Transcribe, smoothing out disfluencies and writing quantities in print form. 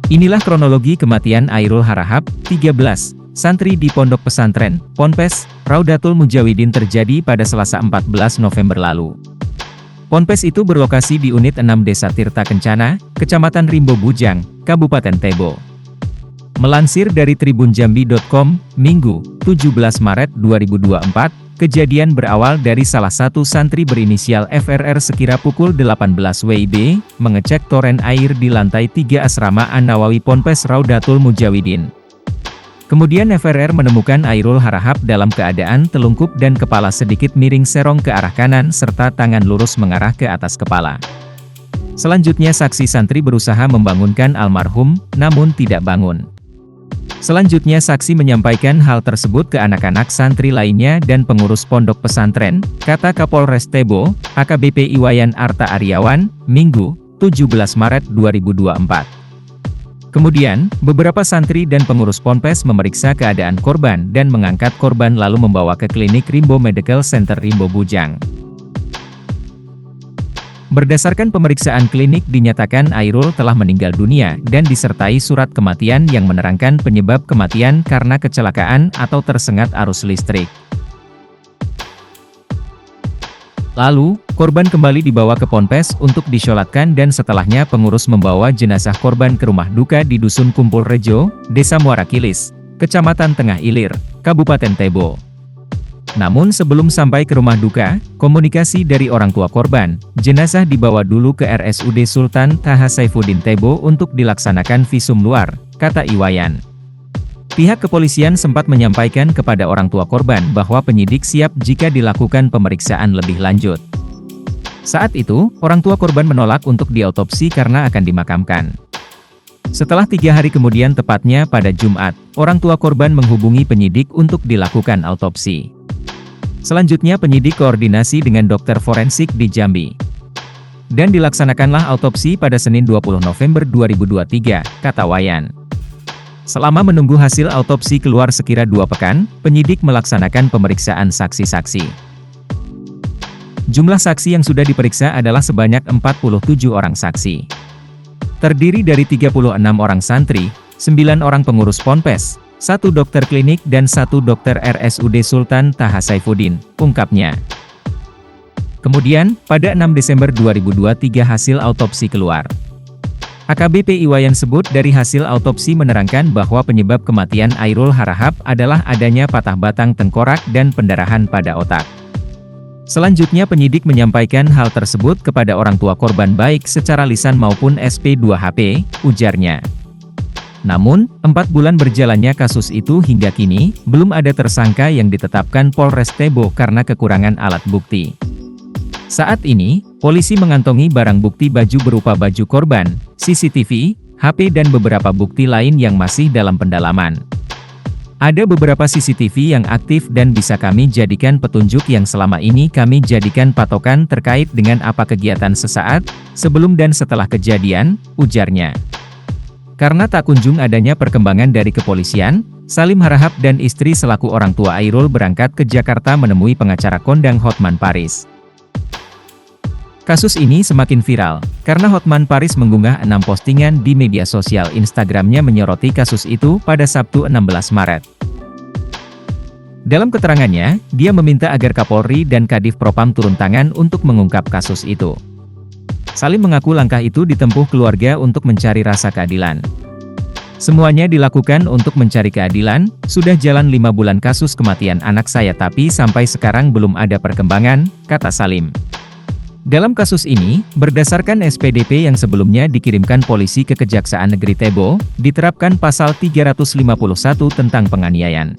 Inilah kronologi kematian Airul Harahap, 13, santri di Pondok Pesantren, Ponpes, Raudatul Mujawidin terjadi pada Selasa 14 November lalu. Ponpes itu berlokasi di Unit 6 Desa Tirta Kencana, Kecamatan Rimbo Bujang, Kabupaten Tebo. Melansir dari tribunjambi.com, Minggu, 17 Maret 2024, kejadian berawal dari salah satu santri berinisial FRR sekira pukul 18 WIB, mengecek toren air di lantai 3 Asrama An-Nawawi Ponpes Raudatul Mujawidin. Kemudian FRR menemukan Airul Harahap dalam keadaan telungkup dan kepala sedikit miring serong ke arah kanan serta tangan lurus mengarah ke atas kepala. Selanjutnya saksi santri berusaha membangunkan almarhum, namun tidak bangun. Selanjutnya saksi menyampaikan hal tersebut ke anak-anak santri lainnya dan pengurus pondok pesantren, kata Kapolres Tebo, AKBP Iwayan Arta Aryawan, Minggu, 17 Maret 2024. Kemudian, beberapa santri dan pengurus Ponpes memeriksa keadaan korban dan mengangkat korban lalu membawa ke klinik Rimbo Medical Center Rimbo Bujang. Berdasarkan pemeriksaan klinik dinyatakan Airul telah meninggal dunia dan disertai surat kematian yang menerangkan penyebab kematian karena kecelakaan atau tersengat arus listrik. Lalu, korban kembali dibawa ke Ponpes untuk disolatkan dan setelahnya pengurus membawa jenazah korban ke rumah duka di Dusun Kumpul Rejo, Desa Muara Kilis, Kecamatan Tengah Ilir, Kabupaten Tebo. Namun sebelum sampai ke rumah duka, komunikasi dari orang tua korban, jenazah dibawa dulu ke RSUD Sultan Taha Saifuddin Tebo untuk dilaksanakan visum luar, kata Iwayan. Pihak kepolisian sempat menyampaikan kepada orang tua korban bahwa penyidik siap jika dilakukan pemeriksaan lebih lanjut. Saat itu, orang tua korban menolak untuk diautopsi karena akan dimakamkan. Setelah 3 hari kemudian tepatnya pada Jumat, orang tua korban menghubungi penyidik untuk dilakukan autopsi. Selanjutnya penyidik koordinasi dengan dokter forensik di Jambi. Dan dilaksanakanlah autopsi pada Senin 20 November 2023, kata Wayan. Selama menunggu hasil autopsi keluar sekira 2 pekan, penyidik melaksanakan pemeriksaan saksi-saksi. Jumlah saksi yang sudah diperiksa adalah sebanyak 47 orang saksi. Terdiri dari 36 orang santri, 9 orang pengurus Ponpes, 1 dokter klinik dan 1 dokter RSUD Sultan Taha Saifuddin, ungkapnya. Kemudian, pada 6 Desember 2023 hasil autopsi keluar. AKBP Iwayan sebut dari hasil autopsi menerangkan bahwa penyebab kematian Airul Harahap adalah adanya patah batang tengkorak dan pendarahan pada otak. Selanjutnya penyidik menyampaikan hal tersebut kepada orang tua korban baik secara lisan maupun SP2HP, ujarnya. Namun, 4 bulan berjalannya kasus itu hingga kini, belum ada tersangka yang ditetapkan Polres Tebo karena kekurangan alat bukti. Saat ini, polisi mengantongi barang bukti baju berupa baju korban, CCTV, HP dan beberapa bukti lain yang masih dalam pendalaman. Ada beberapa CCTV yang aktif dan bisa kami jadikan petunjuk yang selama ini kami jadikan patokan terkait dengan apa kegiatan sesaat, sebelum dan setelah kejadian, ujarnya. Karena tak kunjung adanya perkembangan dari kepolisian, Salim Harahap dan istri selaku orang tua Airul berangkat ke Jakarta menemui pengacara kondang Hotman Paris. Kasus ini semakin viral, karena Hotman Paris mengunggah 6 postingan di media sosial Instagramnya menyoroti kasus itu pada Sabtu 16 Maret. Dalam keterangannya, dia meminta agar Kapolri dan Kadif Propam turun tangan untuk mengungkap kasus itu. Salim mengaku langkah itu ditempuh keluarga untuk mencari rasa keadilan. Semuanya dilakukan untuk mencari keadilan, sudah jalan 5 bulan kasus kematian anak saya tapi sampai sekarang belum ada perkembangan, kata Salim. Dalam kasus ini, berdasarkan SPDP yang sebelumnya dikirimkan polisi ke Kejaksaan Negeri Tebo, diterapkan pasal 351 tentang penganiayaan.